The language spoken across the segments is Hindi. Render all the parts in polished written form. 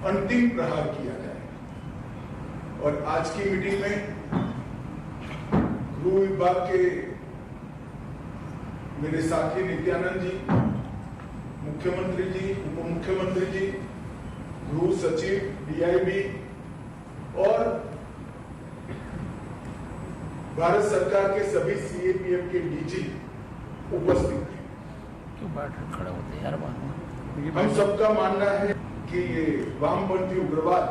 अंतिम प्रहार किया जाए। और आज की मीटिंग में गृह विभाग के मेरे साथी नित्यानंद जी, मुख्यमंत्री जी, उप मुख्यमंत्री जी, गृह सचिव, डीआईबी और भारत सरकार के सभी सीएपीएफ के डीजी उपस्थित थे। क्यों बैठ खड़े होते हैं यार? हम सबका मानना है कि ये वामपंथी उग्रवाद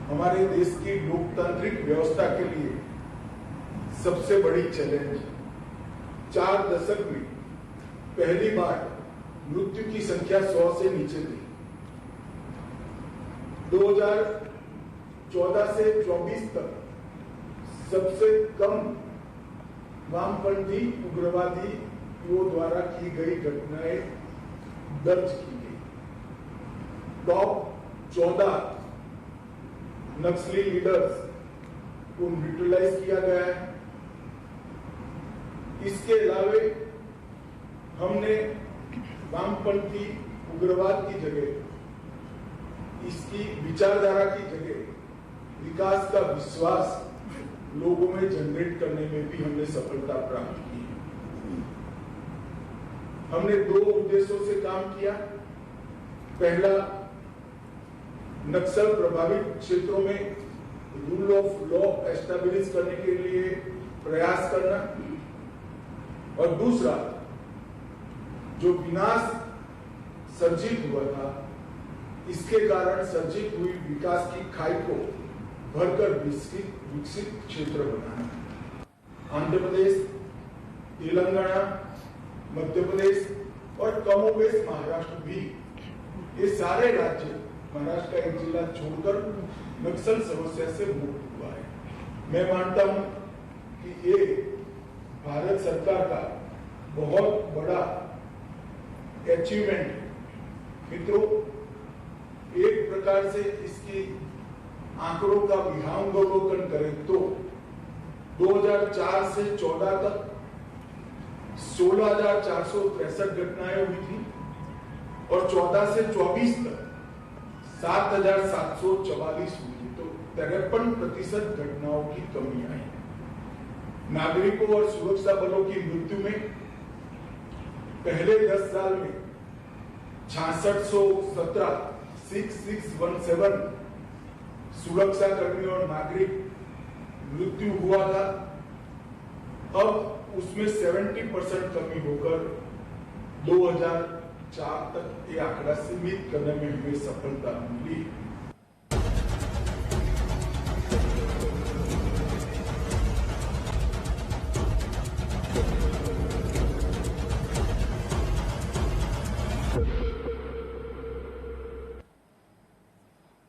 हमारे देश की लोकतांत्रिक व्यवस्था के लिए सबसे बड़ी चैलेंज है। 4 दशक में पहली बार मृत्यु की संख्या 100 से नीचे थी। 2014 से 24 तक सबसे कम वामपंथी उग्रवादियों द्वारा की गई घटनाएं दर्ज की गई। टॉप 14 नक्सली लीडर्स को न्यूट्रलाइज किया गया है। इसके अलावे हमने वामपंथी उग्रवाद की जगह, इसकी विचारधारा की जगह विकास का विश्वास लोगों में जनरेट करने में भी हमने सफलता प्राप्त की है। हमने 2 उद्देश्यों से काम किया। पहला, नक्सल प्रभावित क्षेत्रों में रूल ऑफ लॉ एस्टैब्लिश करने के लिए प्रयास करना, और दूसरा, जो विनाश सर्जित हुआ था, इसके कारण सर्जित हुई विकास की खाई को भरकर विकसित क्षेत्र बनाना। आंध्र प्रदेश, तेलंगाना, मध्य प्रदेश और कमोबेश महाराष्ट्र भी, ये सारे राज्य महाराष्ट्र का एक जिला छोड़कर नक्सल समस्या से मुक्त हुआ है। मैं मानता हूं कि ये भारत सरकार का बहुत बड़ा अचीवमेंट है। मित्रों, एक प्रकार से इसकी आंकड़ों का विहंगावलोकन करें तो 2004 से 14 तक 16,463 घटनाएं हुई थी और 14 से 24 तक 7,744 हुई थी। तो 53% घटनाओं की कमी आई है। नागरिकों और सुरक्षा बलों की मृत्यु में पहले 10 साल में 6617 सुरक्षा कर्मी और नागरिक मृत्यु हुआ था। अब उसमें 70% कमी होकर 2004 तक ये आंकड़ा सीमित करने में हमें सफलता मिली।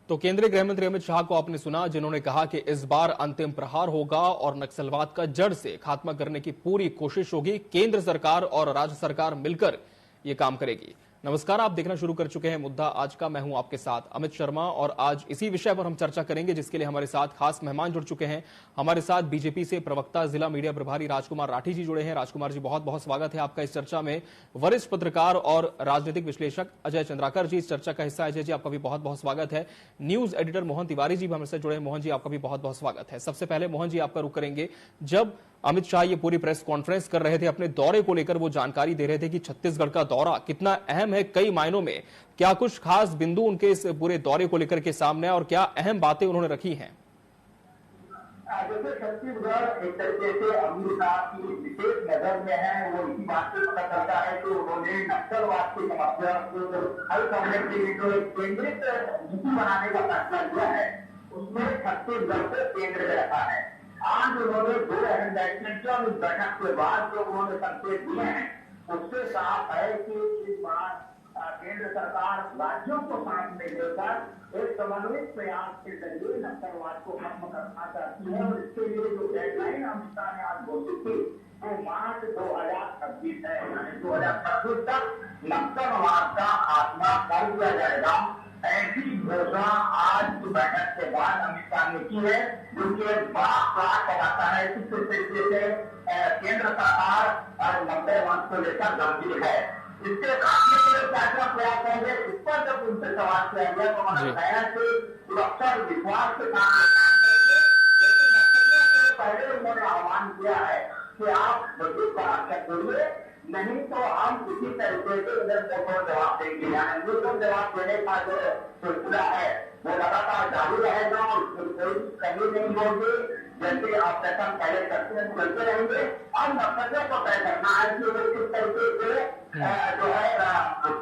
तो केंद्रीय गृह मंत्री अमित शाह को आपने सुना, जिन्होंने कहा कि इस बार अंतिम प्रहार होगा और नक्सलवाद का जड़ से खात्मा करने की पूरी कोशिश होगी। केंद्र सरकार और राज्य सरकार मिलकर यह काम करेगी। नमस्कार, आप देखना शुरू कर चुके हैं मुद्दा आज का। मैं हूं आपके साथ अमित शर्मा और आज इसी विषय पर हम चर्चा करेंगे, जिसके लिए हमारे साथ खास मेहमान जुड़ चुके हैं। हमारे साथ बीजेपी से प्रवक्ता, जिला मीडिया प्रभारी राजकुमार राठी जी जुड़े हैं। राजकुमार जी, बहुत बहुत स्वागत है आपका इस चर्चा में। वरिष्ठ पत्रकार और राजनीतिक विश्लेषक अजय चंद्राकर जी इस चर्चा का हिस्सा। अजय जी, आपका भी बहुत बहुत स्वागत है। न्यूज एडिटर मोहन तिवारी जी भी हमारे साथ जुड़े हैं। मोहन जी, आपका भी बहुत बहुत स्वागत है। सबसे पहले मोहन जी, आपका रुख करेंगे। जब अमित शाह ये पूरी प्रेस कॉन्फ्रेंस कर रहे थे, अपने दौरे को लेकर वो जानकारी दे रहे थे कि छत्तीसगढ़ का दौरा कितना अहम है कई मायनों में, क्या कुछ खास बिंदु उनके इस पूरे दौरे को लेकर के सामने और क्या अहम बातें उन्होंने रखी हैं? जैसे छत्तीसगढ़ एक तरीके से अमित शाह की विशेष नजर में है, वो इसी बात से पता चलता है कि उन्होंने नक्सलवाद की समस्या को हल करने के लिए जो एक केंद्रित नीति बनाने का फैसला लिया है, उसमें छत्तीसगढ़ को केंद्र में रखा है। आज उन्होंने 2 अहम बैठक और इस बैठक के बाद जो उन्होंने संकेत दिए हैं, उससे साफ है कि इस बार केंद्र सरकार राज्यों को साथ में लेकर एक समन्वित प्रयास के जरिए नक्सलवाद को खत्म करना चाहती है। और इसके लिए जो डेडलाइन अमित शाह ने आज घोषित की वो मार्च 2026 है, यानी 2026 तक नक्सलवाद का खात्मा कर दिया जाएगा। ऐसी घोषणा आज की बैठक के बाद अमित शाह ने की है, जो कि बात बताता है कि किस तरीके से केंद्र सरकार और नक्सलवाद को लेकर गंभीर है। इसके खात्मे के लिए क्या क्या प्रयास होंगे, इस पर जब उनसे सवाल किया गया तो उन्होंने बताया कि सुरक्षा और विश्वास के साथ करेंगे। लेकिन नक्सलियों से पहले उन्होंने आह्वान किया है कि आप बंदूक का रक्षा करिए, नहीं तो हम किसी तरीके से इधर मुंहतोड़ जवाब देंगे। यानी मुंहतोड़ जवाब देने का जो सिलसिला है वो लगातार जारी रहेगा और कोई कमी नहीं होगी। जैसे ऑपरेशन पहले करते हैं चलते रहेंगे। अब नक्सलियों को तय करना है कि वो किस तरीके से जो है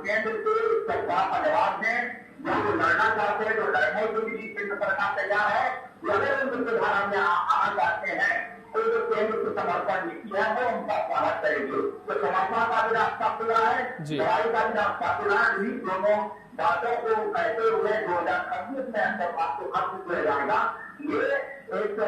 केंद्र से सरकार का जवाब दें। जो लड़ना चाहते हैं, जो लड़ने के लिए केंद्र सरकार तैयार है, अगर उनके धारा में आना चाहते हैं तो जो केंद्र की समर्पण नीति है वो उनका स्वागत करेंगे। तो समर्पण का भी रास्ता खुला है, लड़ाई का भी रास्ता खुला है। इन्हीं दोनों बातों को कहते हुए 2026 में अंतर्वाद को खत्म किया जाएगा। ये एक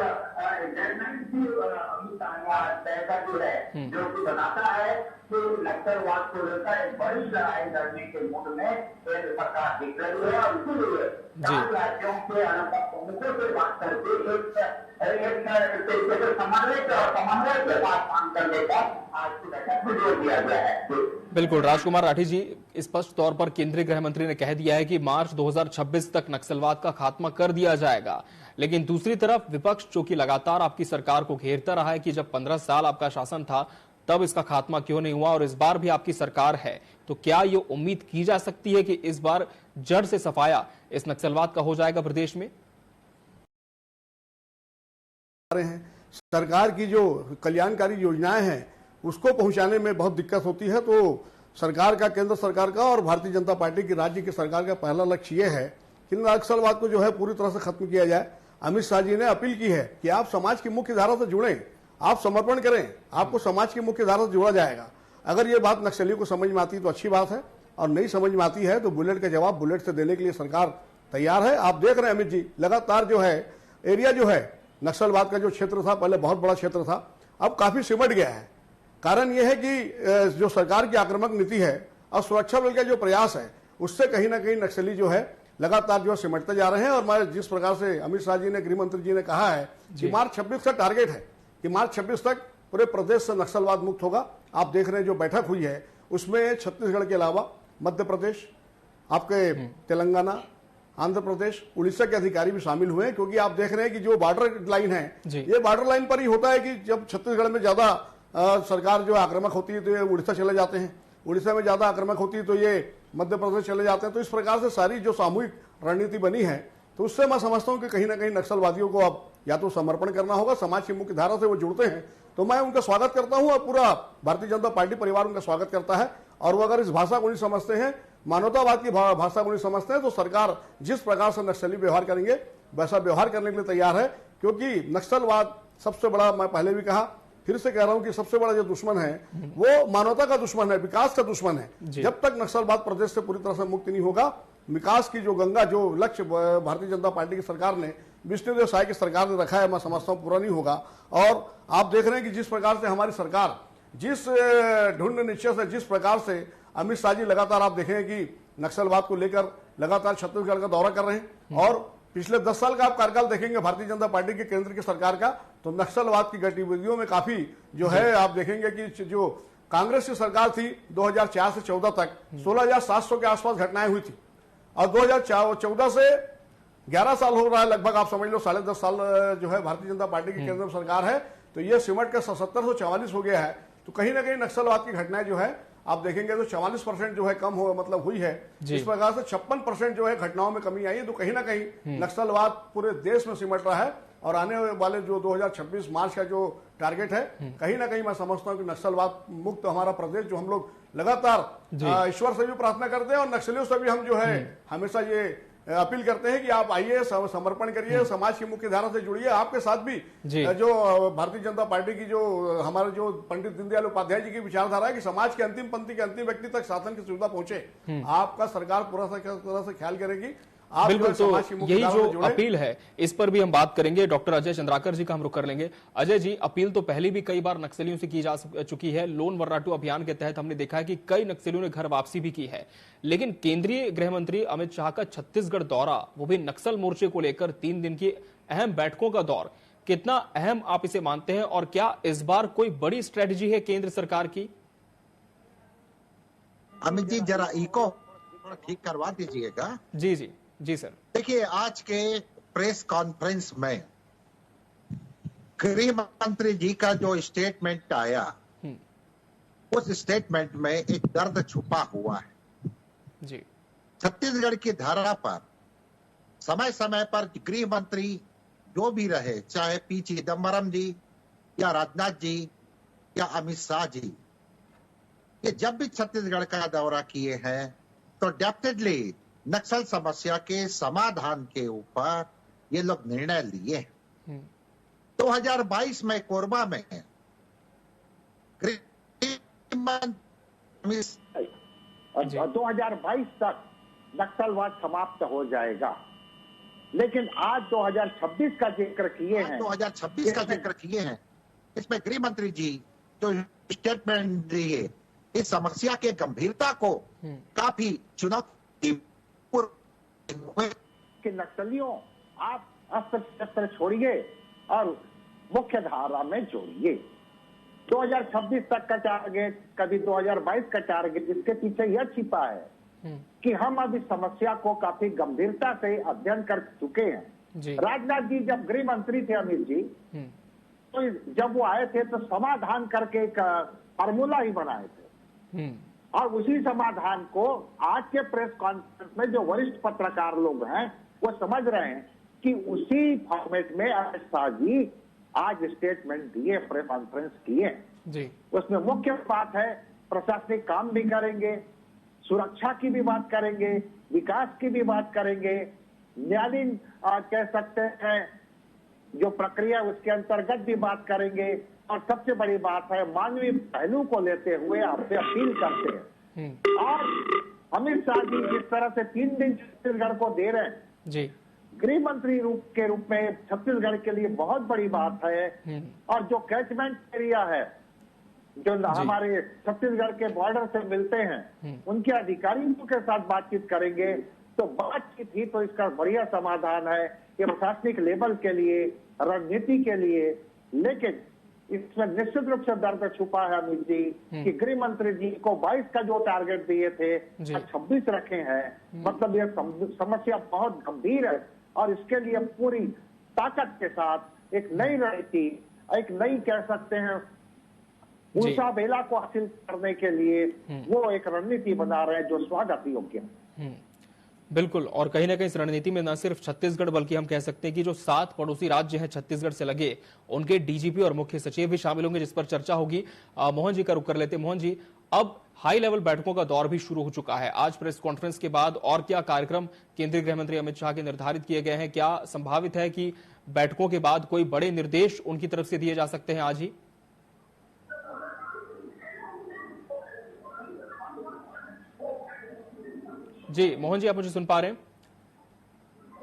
डेडलाइन की अमित शाह तय कर जो है, जो कि बताता है कि नक्सलवाद को लेकर एक बड़ी लड़ाई लड़ने के मूड में केंद्र सरकार दिख रही है। और इसीलिए चार राज्यों के अलग प्रमुखों से बात करके समन्वय के साथ काम करने का आज की बैठक में जोर दिया गया है। बिल्कुल, राजकुमार राठी जी, स्पष्ट तौर पर केंद्रीय गृह मंत्री ने कह दिया है कि मार्च 2026 तक नक्सलवाद का खात्मा कर दिया जाएगा। लेकिन दूसरी तरफ विपक्ष, जो कि लगातार आपकी सरकार को घेरता रहा है कि जब 15 साल आपका शासन था तब इसका खात्मा क्यों नहीं हुआ और इस बार भी आपकी सरकार है, तो क्या ये उम्मीद की जा सकती है कि इस बार जड़ से सफाया इस नक्सलवाद का हो जाएगा प्रदेश में? सरकार की जो कल्याणकारी योजनाएं हैं उसको पहुंचाने में बहुत दिक्कत होती है। तो सरकार का, केंद्र सरकार का और भारतीय जनता पार्टी की राज्य की सरकार का पहला लक्ष्य ये है कि नक्सलवाद को जो है पूरी तरह से खत्म किया जाए। अमित शाह जी ने अपील की है कि आप समाज की मुख्य धारा से जुड़ें, आप समर्पण करें, आपको समाज की मुख्य धारा से जोड़ा जाएगा। अगर ये बात नक्सलियों को समझ में आती है तो अच्छी बात है, और नहीं समझ में आती है तो बुलेट का जवाब बुलेट से देने के लिए सरकार तैयार है। आप देख रहे हैं अमित जी, लगातार जो है एरिया जो है नक्सलवाद का जो क्षेत्र था, पहले बहुत बड़ा क्षेत्र था, अब काफी सिमट गया है। कारण यह है कि जो सरकार की आक्रामक नीति है और सुरक्षा बल का जो प्रयास है उससे कहीं ना कहीं नक्सली जो है लगातार जो है सिमटते जा रहे हैं। और मैं जिस प्रकार से अमित शाह जी ने, गृह मंत्री जी ने कहा है कि मार्च 26 का टारगेट है कि मार्च 26 तक पूरे प्रदेश से नक्सलवाद मुक्त होगा। आप देख रहे हैं जो बैठक हुई है उसमें छत्तीसगढ़ के अलावा मध्य प्रदेश, आपके तेलंगाना, आंध्र प्रदेश, उड़ीसा के अधिकारी भी शामिल हुए हैं। क्योंकि आप देख रहे हैं कि जो बॉर्डर लाइन है, ये बॉर्डर लाइन पर ही होता है कि जब छत्तीसगढ़ में ज्यादा सरकार जो आक्रामक होती है तो ये उड़ीसा चले जाते हैं, उड़ीसा में ज्यादा आक्रामक होती है तो ये मध्य प्रदेश चले जाते हैं। तो इस प्रकार से सारी जो सामूहिक रणनीति बनी है, तो उससे मैं समझता हूं कि कहीं ना कहीं नक्सलवादियों को अब या तो समर्पण करना होगा, समाज की मुख्य धारा से वो जुड़ते हैं तो मैं उनका स्वागत करता हूं और पूरा भारतीय जनता पार्टी परिवार उनका स्वागत करता है। और वो अगर इस भाषा को नहीं समझते हैं, मानवतावाद की भाषा को नहीं समझते हैं, तो सरकार जिस प्रकार से नक्सली व्यवहार करेंगे वैसा व्यवहार करने के लिए तैयार है। क्योंकि नक्सलवाद सबसे बड़ा, मैं पहले भी कहा, फिर से कह रहा हूं कि सबसे बड़ा जो दुश्मन है वो मानवता का दुश्मन है, विकास का दुश्मन है। जब तक नक्सलवाद प्रदेश से पूरी तरह से मुक्त नहीं होगा, विकास की जो गंगा, जो लक्ष्य भारतीय जनता पार्टी की सरकार ने, विष्णुदेव साय की सरकार ने रखा है, मैं समझता हूं पूरा नहीं होगा। और आप देख रहे हैं कि जिस प्रकार से हमारी सरकार, जिस ढूंढ निश्चय से, जिस प्रकार से अमित शाह जी लगातार आप देखें कि नक्सलवाद को लेकर लगातार छत्तीसगढ़ का दौरा कर रहे हैं। और पिछले 10 साल का आप कार्यकाल देखेंगे भारतीय जनता पार्टी के, केंद्र की सरकार का, तो नक्सलवाद की गतिविधियों में काफी जो है आप देखेंगे कि जो कांग्रेस की सरकार थी 2004 से 14 तक 16,700 के आसपास घटनाएं हुई थी। और 2014 से 11 साल हो रहा है लगभग, आप समझ लो 10.5 साल जो है भारतीय जनता पार्टी की केंद्र में सरकार है, तो ये सिमट के 7744 हो गया है। तो कहीं ना कहीं नक्सलवाद की घटनाएं जो है आप देखेंगे तो 44% जो है कम हो, मतलब हुई है। इस प्रकार से 56% जो है घटनाओं में कमी आई है। तो कहीं ना कहीं नक्सलवाद पूरे देश में सिमट रहा है। और आने वाले जो 2026 मार्च का जो टारगेट है, कहीं ना कहीं मैं समझता हूं कि नक्सलवाद मुक्त हमारा प्रदेश, जो हम लोग लगातार ईश्वर से भी प्रार्थना करते हैं और नक्सलियों से भी हम जो है हमेशा ये अपील करते हैं कि आप आइए, समर्पण करिए, समाज की मुख्य धारा से जुड़िए। आपके साथ भी जो भारतीय जनता पार्टी की जो हमारे जो पंडित दीनदयाल उपाध्याय जी की विचारधारा है कि समाज के अंतिम पंक्ति के अंतिम व्यक्ति तक शासन की सुविधा पहुंचे, आपका सरकार पूरा तरह से ख्याल करेगी। बिल्कुल, तो यही जो अपील है इस पर भी हम बात करेंगे। डॉक्टर अजय चंद्राकर जी का हम रुख कर लेंगे। अजय जी, अपील तो पहले भी कई बार नक्सलियों से की जा चुकी है। लोन वर्राटू अभियान के तहत हमने देखा है कि कई नक्सलियों ने घर वापसी भी की है। लेकिन केंद्रीय गृह मंत्री अमित शाह का छत्तीसगढ़ दौरा, वो भी नक्सल मोर्चे को लेकर 3 दिन की अहम बैठकों का दौर, कितना अहम आप इसे मानते हैं और क्या इस बार कोई बड़ी स्ट्रेटेजी है केंद्र सरकार की? अमित जी जरा इको थोड़ा ठीक करवा दीजिएगा। जी जी जी सर। देखिए, आज के प्रेस कॉन्फ्रेंस में गृह मंत्री जी का जो स्टेटमेंट आया, उस स्टेटमेंट में एक दर्द छुपा हुआ है जी। छत्तीसगढ़ की धरा पर समय समय पर गृह मंत्री जो भी रहे, चाहे पी चिदम्बरम जी या राजनाथ जी या अमित शाह जी, ये जब भी छत्तीसगढ़ का दौरा किए हैं तो डेफिनेटली नक्सल समस्या के समाधान के ऊपर ये लोग निर्णय लिए हैं। 2022 में कोरबा में गृह मंत्री 2022 तक नक्सलवाद समाप्त हो जाएगा, लेकिन आज 2026 का जिक्र किए हैं। 2026 का जिक्र किए हैं। इसमें गृह मंत्री जी जो स्टेटमेंट दिए, इस समस्या के गंभीरता को काफी चुनौती कि नक्सलियों आप अस्त्र शस्त्र छोड़िए और मुख्य धारा में जोड़िए। 2026 तक का टारगेट, कभी 2022 का टारगेट, इसके पीछे यह छिपा है कि हम अब इस समस्या को काफी गंभीरता से अध्ययन कर चुके हैं। राजनाथ जी जब गृह मंत्री थे, अमित जी, तो जब वो आए थे तो समाधान करके एक फार्मूला ही बनाए थे, और उसी समाधान को आज के प्रेस कॉन्फ्रेंस में जो वरिष्ठ पत्रकार लोग हैं वो समझ रहे हैं कि उसी फॉर्मेट में अमित शाह जी आज स्टेटमेंट दिए, प्रेस कॉन्फ्रेंस किए जी। उसमें मुख्य बात है प्रशासनिक काम भी करेंगे, सुरक्षा की भी बात करेंगे, विकास की भी बात करेंगे, न्यायालयीन कह सकते हैं जो प्रक्रिया उसके अंतर्गत भी बात करेंगे, और सबसे बड़ी बात है मानवीय पहलू को लेते हुए आपसे अपील करते हैं। और अमित शाह जी जिस तरह से 3 दिन छत्तीसगढ़ को दे रहे हैं जी, गृह मंत्री के रूप में छत्तीसगढ़ के लिए बहुत बड़ी बात है। और जो कैचमेंट एरिया है जो हमारे छत्तीसगढ़ के बॉर्डर से मिलते हैं, उनके अधिकारियों के साथ बातचीत करेंगे, तो बातचीत ही तो इसका बढ़िया समाधान है। ये प्रशासनिक लेवल के लिए, रणनीति के लिए, लेकिन इसमें निश्चित रूप से दर्द छुपा है अमित जी कि गृह मंत्री जी को 22 का जो टारगेट दिए थे 26 रखे हैं। मतलब यह समस्या बहुत गंभीर है, और इसके लिए पूरी ताकत के साथ एक नई रणनीति, एक नई कह सकते हैं ऊर्जा बेला को हासिल करने के लिए वो एक रणनीति बना रहे हैं जो स्वागत योग्य है। बिल्कुल, और कहीं ना कहीं इस रणनीति में न सिर्फ छत्तीसगढ़ बल्कि हम कह सकते हैं कि जो 7 पड़ोसी राज्य हैं छत्तीसगढ़ से लगे, उनके डीजीपी और मुख्य सचिव भी शामिल होंगे, जिस पर चर्चा होगी। मोहन जी का रुख कर लेते हैं। मोहन जी, अब हाई लेवल बैठकों का दौर भी शुरू हो चुका है। आज प्रेस कॉन्फ्रेंस के बाद और क्या कार्यक्रम केंद्रीय गृह मंत्री अमित शाह के निर्धारित किए गए हैं? क्या संभावित है कि बैठकों के बाद कोई बड़े निर्देश उनकी तरफ से दिए जा सकते हैं आज ही? जी मोहन जी, आप मुझे सुन पा रहे हैं?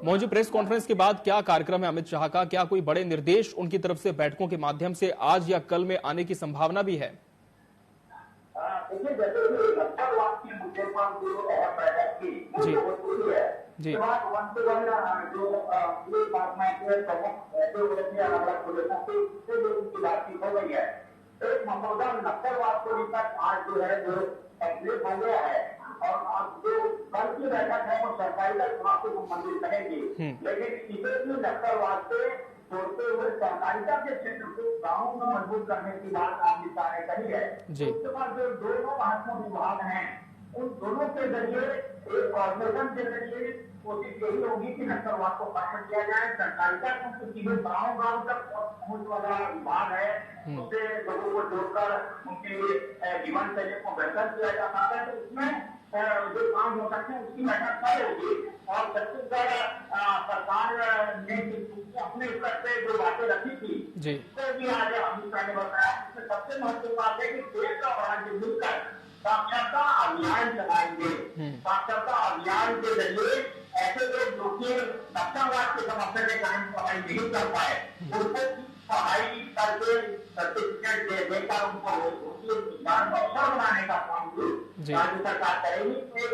मोहन जी, प्रेस कॉन्फ्रेंस के बाद क्या कार्यक्रम है अमित शाह का? क्या कोई बड़े निर्देश उनकी तरफ से बैठकों के माध्यम से आज या कल में आने की संभावना भी है? देखिए, जैसे नक्सलवाद के मुद्दे पर जो बैठक की जी जी वन टू वन जो उनकी बातचीत हो गई है। एक मसौदा नक्सलवाद को लेकर आज जो है जो कंप्लीट हो गया है, और अब जो कल की बैठक है वो सरकारी चुनाव से संबंधित रहेगी, लेकिन इसे भी नक्सलवाद से जोड़ते हुए सहकारिता के क्षेत्र को गाँव में मजबूत करने की बात अमित शाह ने कही है। उसके बाद जो दोनों महत्वपूर्ण विभाग हैं, उन दोनों के जरिए एक कॉर्पोरेशन के जरिए कोशिश यही होगी कि नक्सलवाद को खत्म किया जाए। सहकारिता को सीधे गाँव तक पहुंच वाला विभाग है, उससे लोगों को जोड़कर उनके जीवन शैली को बेहतर किया जा सकता है। तो उसमें जो काम हो सकते हैं उसकी बैठक कल होगी, और छत्तीसगढ़ सरकार ने अपने स्तर पे जो बातें रखी थी उसको भी आज अमित शाह ने बताया। इसमें सबसे महत्वपूर्ण बात है कि देश और राज्य मिलकर साक्षरता अभियान चलाएंगे। साक्षरता अभियान के जरिए ऐसे लोग जो कि नक्सलवाद की समस्या के कारण पढ़ाई नहीं कर पाए, उनको पढ़ाई करके सर्टिफिकेट देकर उनको ज्ञान का अवसर बनाने का काम भी राज्य सरकार करेगी।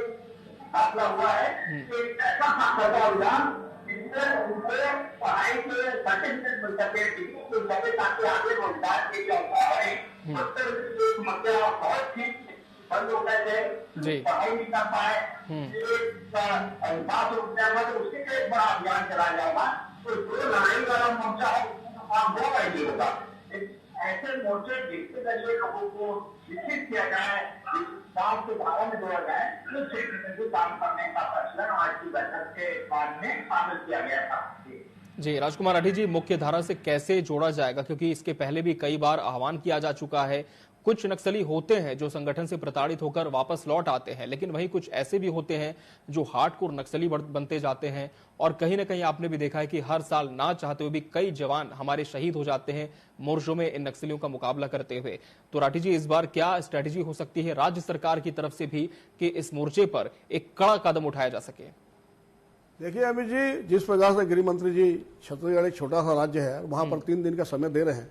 फैसला हुआ है कि ऐसा साक्षरता अभियान जिससे उनको पढ़ाई के सर्टिफिकेट मिल सके, डिग्री मिल सके, ताकि आगे रोजगार के लिए अवसर बने। समस्या बहुत थी बंद हो गए थे, जी। पढ़ाई नहीं कर पाए, बात रुक जाएगा तो उसके लिए एक बड़ा अभियान चलाया जाएगा। तो जो लड़ाई वाला मोर्चा है उसका काम होगा ही नहीं होगा। ऐसे मोर्चे जिसके जरिए लोगों को शिक्षित किया जाए, गाँव के बारे में जोड़ा जाए, तो क्षेत्र में काम करने का फैसला आज की बैठक के बाद में शामिल किया गया था। जी, राजकुमार राठी जी, मुख्य धारा से कैसे जोड़ा जाएगा, क्योंकि इसके पहले भी कई बार आह्वान किया जा चुका है। कुछ नक्सली होते हैं जो संगठन से प्रताड़ित होकर वापस लौट आते हैं, लेकिन वहीं कुछ ऐसे भी होते हैं जो हार्डकोर नक्सली बनते जाते हैं। और कहीं ना कहीं आपने भी देखा है कि हर साल ना चाहते हुए भी कई जवान हमारे शहीद हो जाते हैं मोर्चों में इन नक्सलियों का मुकाबला करते हुए। तो राठी जी, इस बार क्या स्ट्रेटेजी हो सकती है राज्य सरकार की तरफ से भी कि इस मोर्चे पर एक कड़ा कदम उठाया जा सके? देखिए अमित जी, जिस प्रकार से गृह मंत्री जी छत्तीसगढ़ एक छोटा सा राज्य है, वहां पर 3 दिन का समय दे रहे हैं,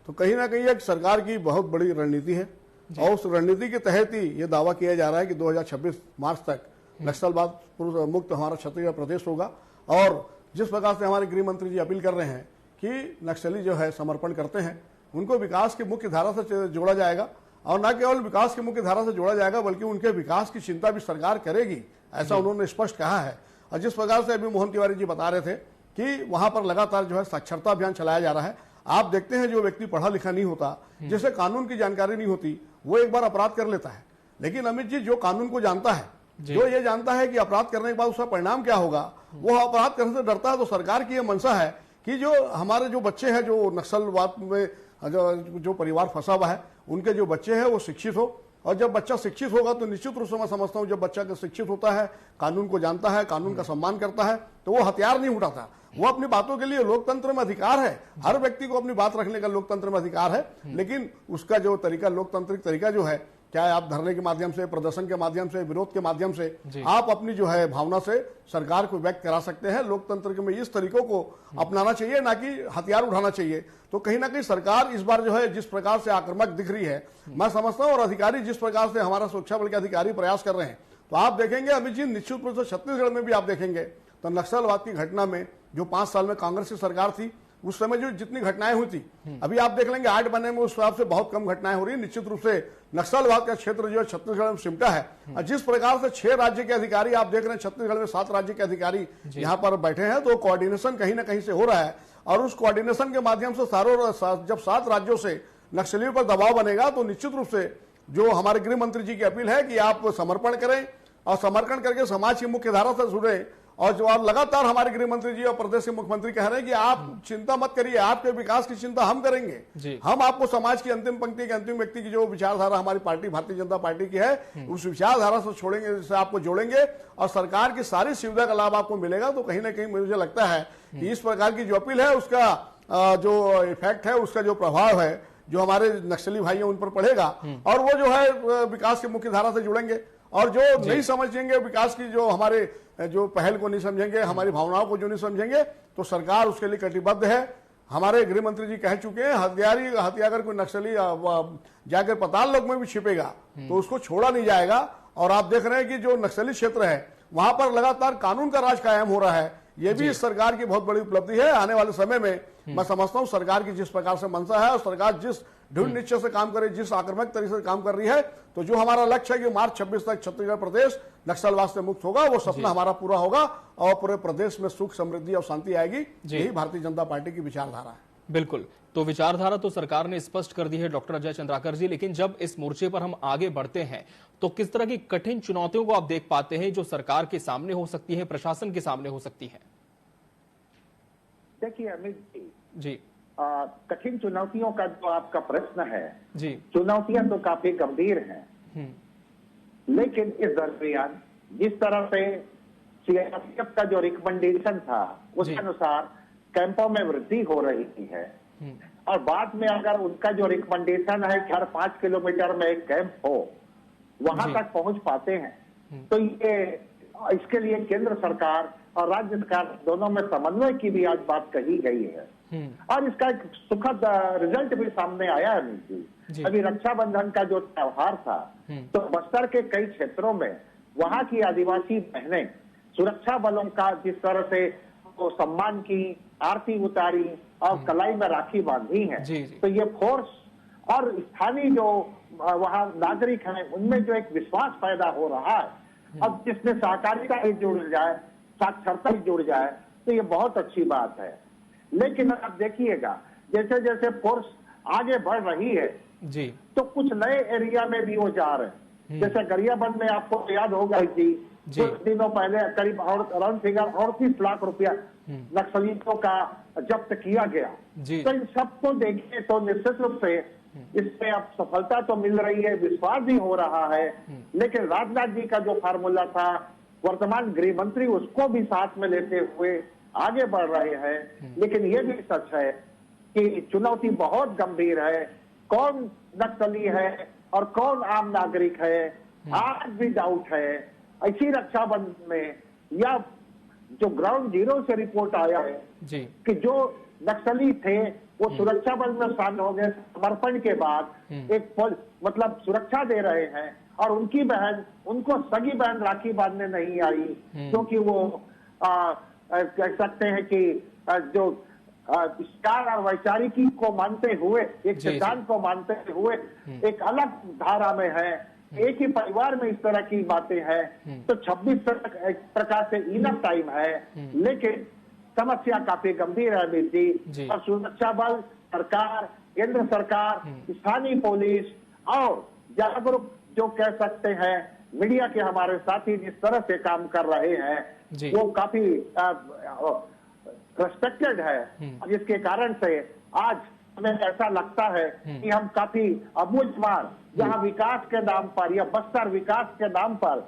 तो कहीं ना कहीं एक सरकार की बहुत बड़ी रणनीति है। और उस रणनीति के तहत ही ये दावा किया जा रहा है कि 2026 मार्च तक नक्सलवाद मुक्त हमारा छत्तीसगढ़ प्रदेश होगा। और जिस प्रकार से हमारे गृह मंत्री जी अपील कर रहे हैं कि नक्सली जो है समर्पण करते हैं, उनको विकास की मुख्य धारा से जोड़ा जाएगा। और न केवल विकास की मुख्य धारा से जोड़ा जाएगा, बल्कि उनके विकास की चिंता भी सरकार करेगी, ऐसा उन्होंने स्पष्ट कहा है। और जिस प्रकार से अभी मोहन तिवारी जी बता रहे थे कि वहां पर लगातार जो है साक्षरता अभियान चलाया जा रहा है। आप देखते हैं जो व्यक्ति पढ़ा लिखा नहीं होता, जिसे कानून की जानकारी नहीं होती, वो एक बार अपराध कर लेता है। लेकिन अमित जी, जो कानून को जानता है, जो ये जानता है कि अपराध करने के बाद उसका परिणाम क्या होगा, वो अपराध करने से डरता है। तो सरकार की यह मंशा है कि जो हमारे जो बच्चे हैं जो नक्सलवाद में जो परिवार फंसा हुआ है, उनके जो बच्चे हैं वो शिक्षित हो। और जब बच्चा शिक्षित होगा तो निश्चित रूप से मैं समझता हूं, जब बच्चा शिक्षित होता है, कानून को जानता है, कानून का सम्मान करता है, तो वो हथियार नहीं उठाता। वो अपनी बातों के लिए, लोकतंत्र में अधिकार है, हर व्यक्ति को अपनी बात रखने का लोकतंत्र में अधिकार है। लेकिन उसका जो तरीका, लोकतांत्रिक तरीका जो है, चाहे आप धरने के माध्यम से, प्रदर्शन के माध्यम से, विरोध के माध्यम से आप अपनी जो है भावना से सरकार को व्यक्त करा सकते हैं। लोकतंत्र में इस तरीकों को अपनाना चाहिए, ना कि हथियार उठाना चाहिए। तो कहीं ना कहीं सरकार इस बार जो है जिस प्रकार से आक्रामक दिख रही है, मैं समझता हूं, और अधिकारी जिस प्रकार से हमारा सुरक्षा बल के अधिकारी प्रयास कर रहे हैं, तो आप देखेंगे अमित जी, निश्चित रूप से छत्तीसगढ़ में भी आप देखेंगे तो नक्सलवाद की घटना में जो 5 साल में कांग्रेस की सरकार थी, उस समय जो जितनी घटनाएं हुई थी, अभी आप देख लेंगे 8 बनने में उस हिसाब से बहुत कम घटनाएं हो रही है। निश्चित रूप से नक्सलवाद का क्षेत्र जो है छत्तीसगढ़ में सिमटा है। और जिस प्रकार से 6 राज्य के अधिकारी आप देख रहे हैं, छत्तीसगढ़ में 7 राज्य के अधिकारी यहाँ पर बैठे हैं, तो कोऑर्डिनेशन कहीं ना कहीं से हो रहा है। और उस कोऑर्डिनेशन के माध्यम से जब 7 राज्यों से नक्सलियों पर दबाव बनेगा, तो निश्चित रूप से जो हमारे गृह मंत्री जी की अपील है कि आप समर्पण करें और समर्पण करके समाज की मुख्य धारा से जुड़े। और जो आप लगातार हमारे गृह मंत्री जी और प्रदेश के मुख्यमंत्री कह रहे हैं कि आप चिंता मत करिए, आपके विकास की चिंता हम करेंगे। हम आपको समाज की अंतिम पंक्ति के अंतिम व्यक्ति की जो विचारधारा हमारी पार्टी भारतीय जनता पार्टी की है, उस विचारधारा से छोड़ेंगे, जिससे आपको जोड़ेंगे और सरकार की सारी सुविधा का लाभ आपको मिलेगा। तो कहीं ना कहीं मुझे लगता है कि इस प्रकार की जो अपील है, उसका जो इफेक्ट है, उसका जो प्रभाव है, जो हमारे नक्सली भाई हैं उन पर पड़ेगा। और वो जो है विकास की मुख्य धारा से जुड़ेंगे। और जो नहीं समझेंगे विकास की, जो हमारे जो पहल को नहीं समझेंगे, हमारी भावनाओं को जो नहीं समझेंगे, तो सरकार उसके लिए कटिबद्ध है। हमारे गृह मंत्री जी कह चुके हैं, हत्या अगर कोई नक्सली जाकर पाताल लोक में भी छिपेगा तो उसको छोड़ा नहीं जाएगा। और आप देख रहे हैं कि जो नक्सली क्षेत्र है, वहां पर लगातार कानून का राज कायम हो रहा है। ये भी इस सरकार की बहुत बड़ी उपलब्धि है। आने वाले समय में मैं समझता हूं सरकार की जिस प्रकार से मंशा है और सरकार जिस दृढ़ निश्चय से काम करे, जिस आक्रामक तरीके से काम कर रही है, तो जो हमारा लक्ष्य है कि मार्च 26 तक छत्तीसगढ़ प्रदेश नक्सलवाद से मुक्त होगा, वो सपना हमारा पूरा होगा और पूरे प्रदेश में सुख, समृद्धि और शांति आएगी। यही भारतीय जनता पार्टी की विचारधारा है। बिल्कुल, तो विचारधारा तो सरकार ने स्पष्ट कर दी है डॉक्टर अजय चंद्राकर जी। लेकिन जब इस मोर्चे पर हम आगे बढ़ते हैं, तो किस तरह की कठिन चुनौतियों को आप देख पाते हैं जो सरकार के सामने हो सकती है, प्रशासन के सामने हो सकती है? देखिए अमित जी, कठिन चुनौतियों का जो आपका प्रश्न है जी, चुनौतियां तो काफी गंभीर हैं। लेकिन इस दरमियान जिस तरह से सीआरपीएफ का जो रिकमेंडेशन था, उसके अनुसार कैंपों में वृद्धि हो रही है। और बाद में अगर उनका जो रिकमेंडेशन है कि हर 5 किलोमीटर में एक कैंप हो, वहां तक पहुंच पाते हैं, तो ये इसके लिए केंद्र सरकार और राज्य सरकार दोनों में समन्वय की भी आज बात कही गई है। और इसका एक सुखद रिजल्ट भी सामने आया है जी। अभी रक्षाबंधन का जो त्योहार था, तो बस्तर के कई क्षेत्रों में वहां की आदिवासी बहनें सुरक्षा बलों का जिस तरह से तो सम्मान की, आरती उतारी और कलाई में राखी बांधी है। तो ये फोर्स और स्थानीय जो वहाँ नागरिक हैं उनमें जो एक विश्वास पैदा हो रहा है, अब जिसमें सहकारिता भी जुड़ जाए, साक्षरता भी जुड़ जाए, तो ये बहुत अच्छी बात है। लेकिन आप देखिएगा जैसे जैसे फोर्स आगे बढ़ रही है जी, तो कुछ नए एरिया में भी वो जा रहे हैं। जैसे गरियाबंद में आपको याद होगा जी, कुछ दिनों पहले करीब अराउंड फिगर 38 लाख रुपया नक्सलियों का जब्त किया गया। तो इन सबको देखिए तो निश्चित रूप से इसमें अब सफलता तो मिल रही है, विश्वास भी हो रहा है। लेकिन राजनाथ जी का जो फार्मूला था, वर्तमान गृह मंत्री उसको भी साथ में लेते हुए आगे बढ़ रहे हैं। लेकिन ये भी सच है कि चुनौती बहुत गंभीर है। कौन नक्सली है और कौन आम नागरिक है, आज भी डाउट है। ऐसी रक्षाबंधन में या जो ग्राउंड जीरो से रिपोर्ट आया है जी, कि जो नक्सली थे वो सुरक्षा बल में शामिल हो गए, समर्पण के बाद एक मतलब सुरक्षा दे रहे हैं, और उनकी बहन, उनको सगी बहन राखी बांधने नहीं आई क्योंकि वो कह सकते हैं कि जो विचार और वैचारिकी को मानते हुए, एक सिद्धांत को मानते हुए एक अलग धारा में है, एक ही परिवार में इस तरह की बातें हैं, तो 26 तक एक प्रकार से इनफ टाइम है। लेकिन समस्या काफी गंभीर है अमित जी, और सुरक्षा बल, सरकार, केंद्र सरकार, स्थानीय पुलिस और जागरूक जो कह सकते हैं मीडिया के हमारे साथी जिस तरह से काम कर रहे हैं वो काफी रेस्पेक्टेड है, जिसके कारण से आज हमें ऐसा लगता है कि हम काफी अबूझमार, जहां विकास के नाम पर या बस्तर विकास के नाम पर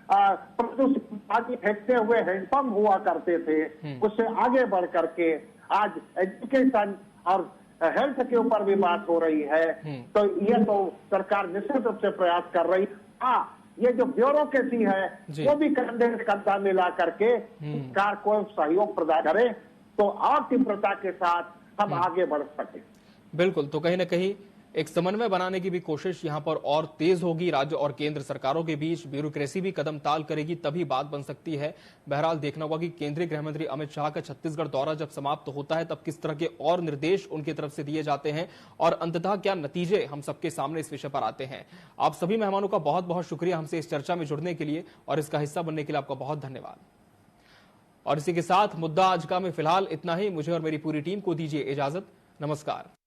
प्रदूषण पानी फेंकते हुए हैंडपंप हुआ करते थे, उससे आगे बढ़ करके आज एजुकेशन और हेल्थ के ऊपर भी बात हो रही है। तो ये तो सरकार निश्चित रूप से प्रयास कर रही। हाँ, ये जो ब्यूरोक्रेसी है वो भी कंधे से कंधा मिला करके सरकार को सहयोग प्रदान करे तो और तीव्रता के साथ हम आगे बढ़ सके। बिल्कुल, तो कहीं ना कहीं एक समन्वय बनाने की भी कोशिश यहां पर और तेज होगी राज्य और केंद्र सरकारों के बीच। ब्यूरोक्रेसी भी कदम ताल करेगी तभी बात बन सकती है। बहरहाल देखना होगा कि केंद्रीय गृह मंत्री अमित शाह का छत्तीसगढ़ दौरा जब समाप्त होता है तब किस तरह के और निर्देश उनकी तरफ से दिए जाते हैं और अंततः क्या नतीजे हम सबके सामने इस विषय पर आते हैं। आप सभी मेहमानों का बहुत बहुत शुक्रिया हमसे इस चर्चा में जुड़ने के लिए और इसका हिस्सा बनने के लिए आपका बहुत धन्यवाद। और इसी के साथ मुद्दा आज का में फिलहाल इतना ही। मुझे और मेरी पूरी टीम को दीजिए इजाजत। नमस्कार।